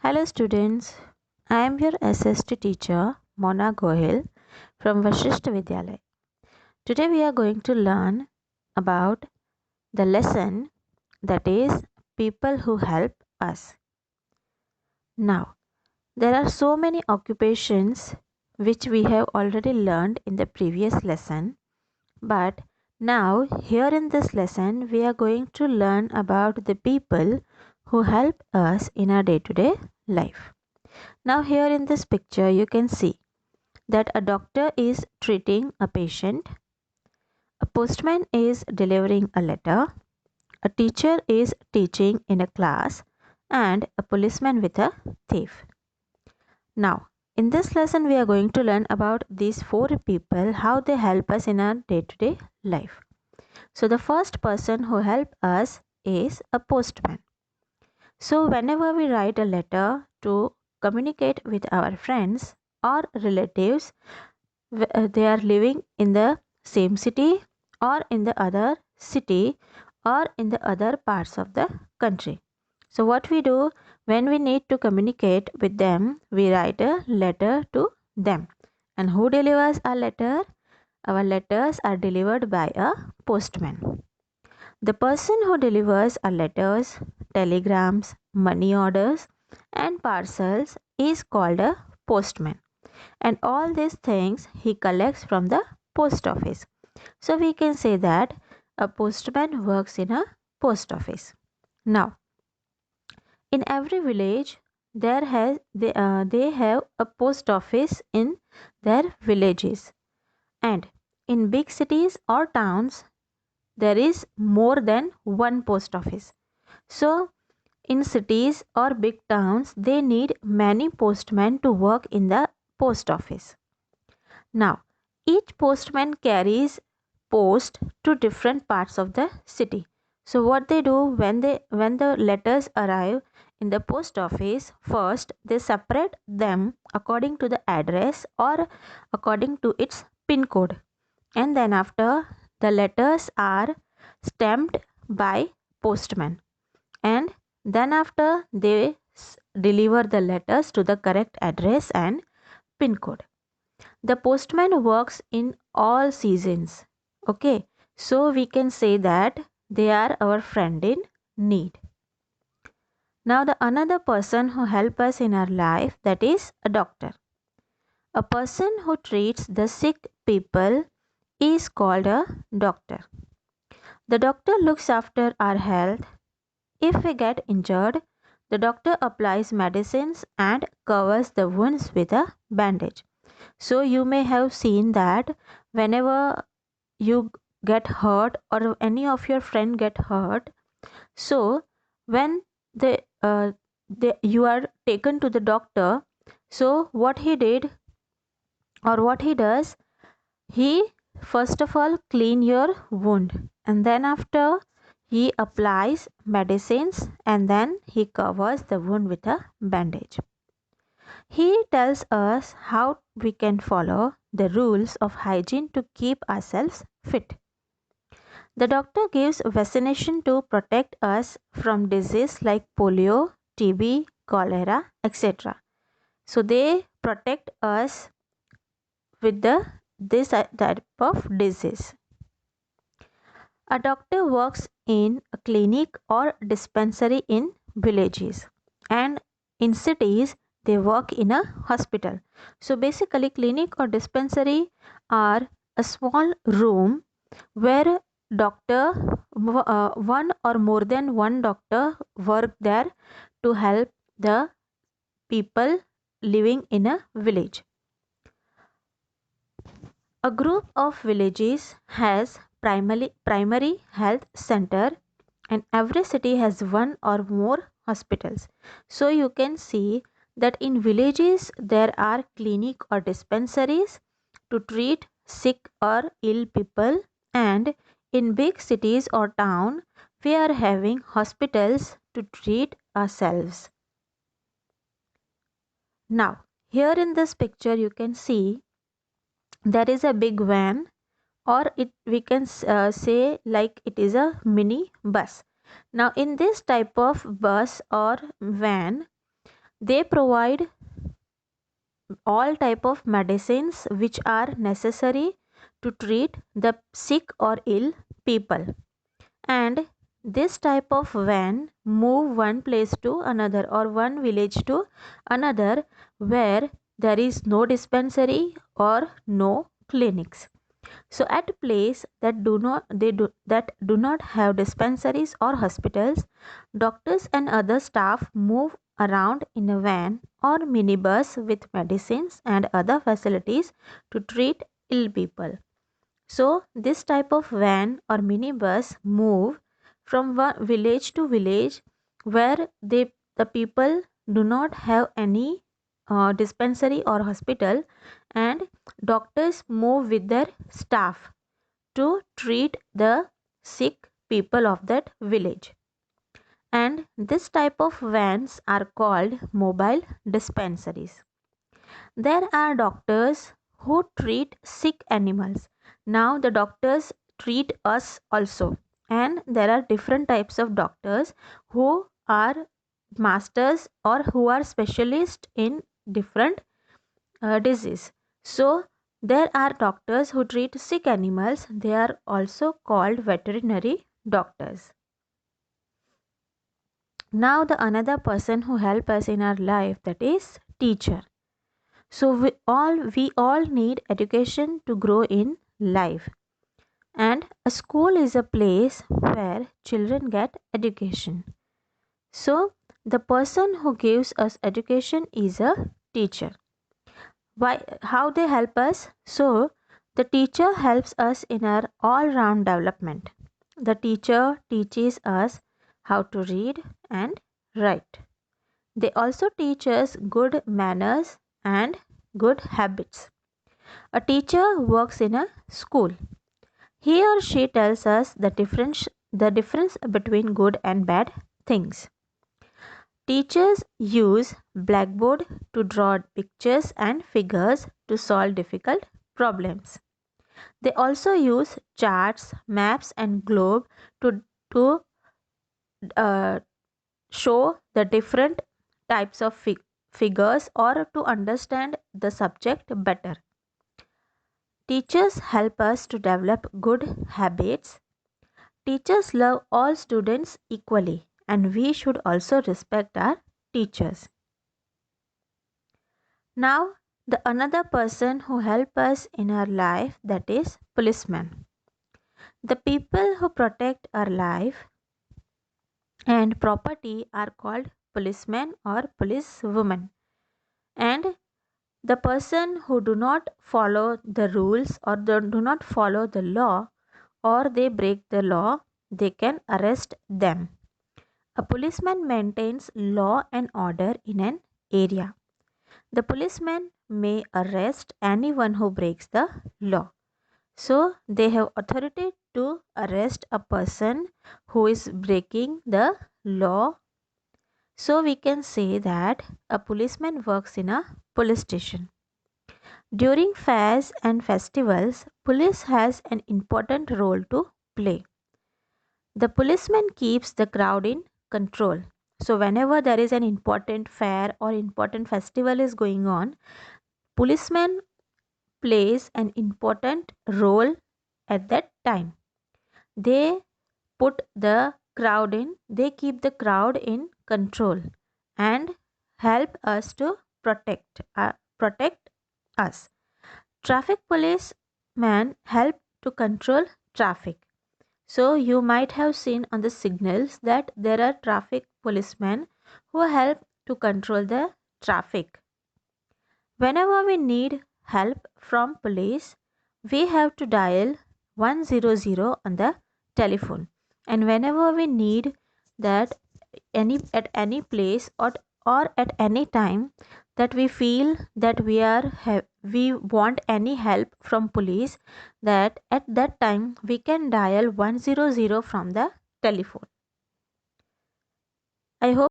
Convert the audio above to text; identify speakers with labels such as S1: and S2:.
S1: Hello students, I am your SST teacher Mona Gohil from Vashisht Vidyalaya. Today we are going to learn about the lesson that is people who help us. Now, there are so many occupations which we have already learned in the previous lesson, but now here in this lesson we are going to learn about the people who help us in our day-to-day life. Now here in this picture you can see that a doctor is treating a patient, a postman is delivering a letter, a teacher is teaching in a class, and a policeman with a thief. Now, in this lesson, we are going to learn about these four people, how they help us in our day to day life. So, the first person who help us is a postman. So, whenever we write a letter to communicate with our friends or relatives, they are living in the same city or in the other city or in the other parts of the country. So what we do when we need to communicate with them, we write a letter to them. And who delivers our letter? Our letters are delivered by a postman. The person who delivers our letters, telegrams, money orders and parcels is called a postman, and all these things he collects from the post office. So we can say that a postman works in a post office. Now, in every village, they have a post office in their villages, and in big cities or towns, there is more than one post office. So, in cities or big towns, they need many postmen to work in the post office. Now, each postman carries post to different parts of the city. So what they do when the letters arrive in the post office, first they separate them according to the address or according to its pin code. And then after, the letters are stamped by postman, and then after they deliver the letters to the correct address and pin code. The postman works in all seasons. Okay, so we can say that they are our friend in need. Now, the another person who help us in our life, that is a doctor. A person who treats the sick people is called a doctor. The doctor looks after our health. If we get injured, the doctor applies medicines and covers the wounds with a bandage. So you may have seen that whenever you get hurt or any of your friend get hurt, so when you are taken to the doctor, so what he did or what he does, he first of all clean your wound, and then after he applies medicines, and then he covers the wound with a bandage. He tells us how we can follow the rules of hygiene to keep ourselves fit. The doctor gives vaccination to protect us from disease like polio, TB, cholera, etc. So they protect us with this type of disease. A doctor works in a clinic or dispensary in villages, and in cities they work in a hospital. So basically clinic or dispensary are a small room where one or more than one doctor work there to help the people living in a village. A group of villages has primary health center, and every city has one or more hospitals. So you can see that in villages there are clinic or dispensaries to treat sick or ill people, and in big cities or town we are having hospitals to treat ourselves. Now, here in this picture you can see there is a big van, or it we can say like it is a mini bus. Now in this type of bus or van, They provide all type of medicines which are necessary to treat the sick or ill people. And this type of van move one place to another or one village to another where there is no dispensary or no clinics. So at place that do not have dispensaries or hospitals, doctors and other staff move around in a van or minibus with medicines and other facilities to treat ill people. So this type of van or minibus move from one village to village where the people do not have any dispensary or hospital, and doctors move with their staff to treat the sick people of that village. And this type of vans are called mobile dispensaries. There are doctors who treat sick animals. Now the doctors treat us also. And there are different types of doctors who are masters or who are specialists in different disease. So there are doctors who treat sick animals. They are also called veterinary doctors. Now the another person who help us in our life, that is teacher. So we all need education to grow in life, and a school is a place where children get education. So the person who gives us education is a teacher. Why, how they help us? So the teacher helps us in our all round development. The teacher teaches us how to read and write. They also teach us good manners and good habits. A teacher works in a school. He or she tells us the difference between good and bad things. Teachers use blackboard to draw pictures and figures to solve difficult problems. They also use charts, maps and globe to uh, show the different types of figures or to understand the subject better. Teachers help us to develop good habits. Teachers love all students equally, and we should also respect our teachers. Now, the another person who help us in our life, that is policemen. The people who protect our life and property are called policemen or policewomen. And the person who do not follow the rules or do not follow the law or they break the law, they can arrest them. A policeman maintains law and order in an area. The policeman may arrest anyone who breaks the law. So they have authority to arrest a person who is breaking the law. So we can say that a policeman works in a police station. During fairs and festivals, police has an important role to play. The policeman keeps the crowd in control. So whenever there is an important fair or important festival is going on, policeman plays an important role at that time. They put the crowd in, they keep the crowd in control and help us to protect us. Traffic policemen help to control traffic. So you might have seen on the signals that there are traffic policemen who help to control the traffic. Whenever we need help from police, we have to dial 100 on the telephone. And whenever we need that at any place or at any time that we feel that we want any help from police, that at that time we can dial 100 from the telephone. I hope